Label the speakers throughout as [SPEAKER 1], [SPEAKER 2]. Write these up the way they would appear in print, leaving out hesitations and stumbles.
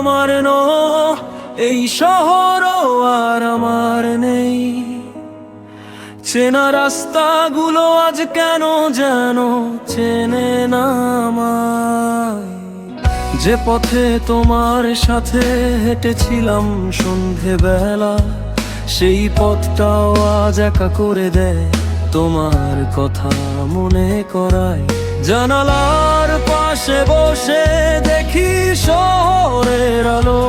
[SPEAKER 1] আমার নও, এই শহরও আর আমার নেই। চেনা রাস্তাগুলো আজ কেন যেন চেনে না আমায়। যে পথে তোমার সাথে হেঁটেছিলাম সন্ধেবেলা, সেই পথটাও আজ একা করে দেয় তোমার কথা মনে করায়। জানালার পাশে বসে দেখি শহরের আলো,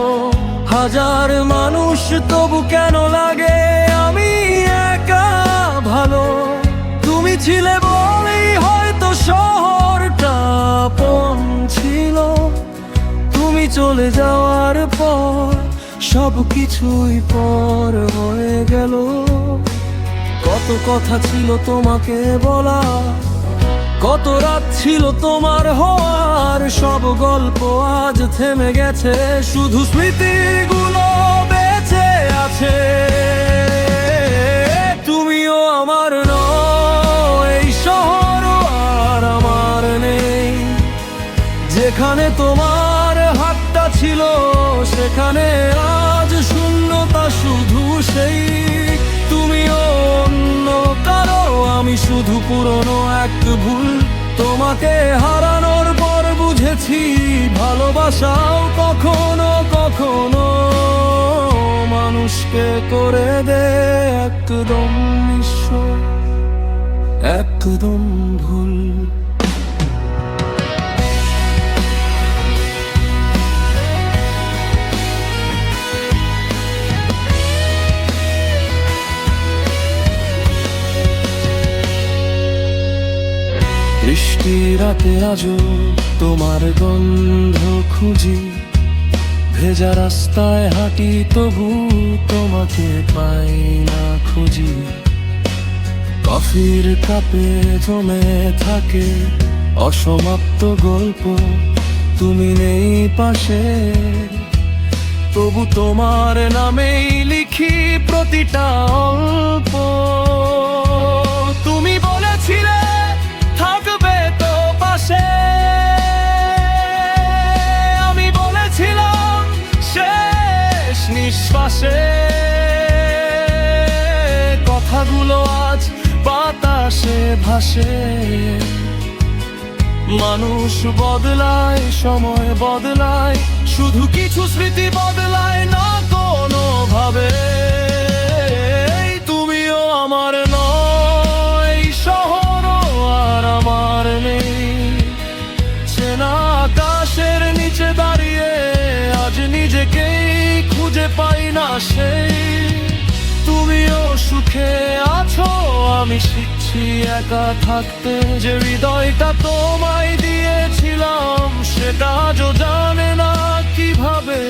[SPEAKER 1] হাজার মানুষ তবু কেন লাগে আমি একা ভালো। তুমি ছিলে বলেই হয়তো শহরটা আপন ছিল, তুমি চলে যাওয়ার পর সব কিছুই পর হয়ে গেল। কত কথা ছিল তোমাকে বলা, কত রাত ছিল তোমার হওয়ার, সব গল্প আজ থেমে গেছে, শুধু স্মৃতিগুলো বেঁচে আছে। তুমিও আমার নও, এই শহর আর আমার নেই। যেখানে তোমার হাতটা ছিল সেখানে আজ শূন্যতা শুধু সেই। তুমিও অন্য কারো, আমি শুধু পুরনো এক ভুল। তোমাকে হারানোর পর বুঝেছি ভালোবাসাও কখনো কখনো মানুষকে করে দে একদম নিঃস্ব, একদম ভুল। বৃষ্টি রাতে আজও তোমার গন্ধ খুঁজি, ভেজা রাস্তায় হাঁটি তবু তোমাকে পাই না খুঁজি। কফির কাপে জমে থাকে অসমাপ্ত গল্প, তুমি নেই পাশে তবু তোমার নামেই লিখি প্রতিটা অল্প। তুমি বলেছিলে থাকবে তো পাশে, আমি বলেছিলাম শেষ নিঃশ্বাসে। কথাগুলো আজ বাতাসে ভাসে, মানুষ বদলায়, সময় বদলায়, শুধু কিছু স্মৃতি বদলায় না কোনো ভাবে। তুমিও আমার নও, এই শহরও আর আমার নেই। চেনা আকাশের নিচে দাঁড়িয়ে আজ নিজেকেই খুঁজে পাই না সেই। তুমিও সুখে আছো, আমি শিখছি একা থাকতে। যে হৃদয়টা তোমায় দিয়েছিলাম সেটা আজও জানে না কিভাবে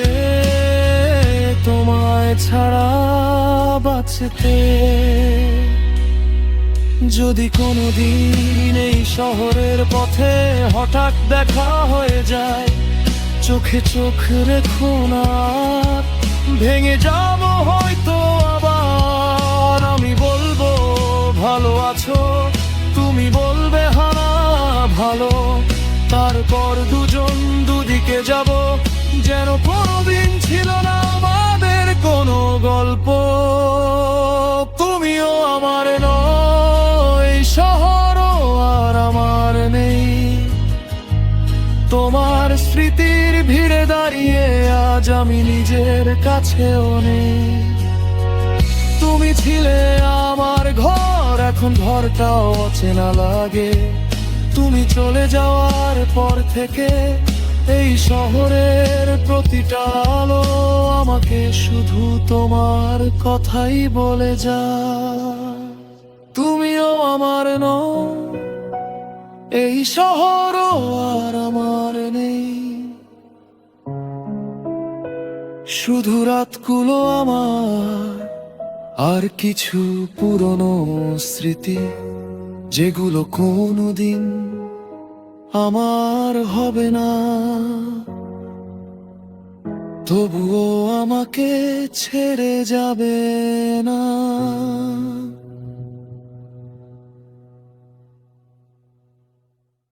[SPEAKER 1] তোমায় ছাড়া বাঁচতে। যদি কোনোদিন এই শহরের পথে হঠাৎ দেখা হয়ে যায়, চোখে চোখ রেখো না, ভেঙে যাবো হয়তো আবার। আমি বলবো ভালো আছো, তুমি বলবে হানা ভালো, তারপর দুজন দুদিকে যাব যেন কোনোদিন ছিল না আমাদের কোনো গল্প। তুমিও আমার নও, এই শহরও আর আমার নেই। তোমার স্মৃতির ভিড়ে দাঁড়িয়ে আজ আমি নিজের কাছেও নেই। তুমি ছিলে আমার ঘর, এখন ঘরটাও অচেনা লাগে। তুমি চলে যাওয়ার পর থেকে এই শহরের প্রতিটা আলো আমাকে শুধু তোমার কথাই বলে যায়। তুমিও আমার নও, এই শহরও আর আমার নেই। শুধু রাতগুলো আমার আর কিছু পুরনো স্মৃতি, যেগুলো কোনোদিন আমার হবে না, তবুও আমাকে ছেড়ে যাবে না।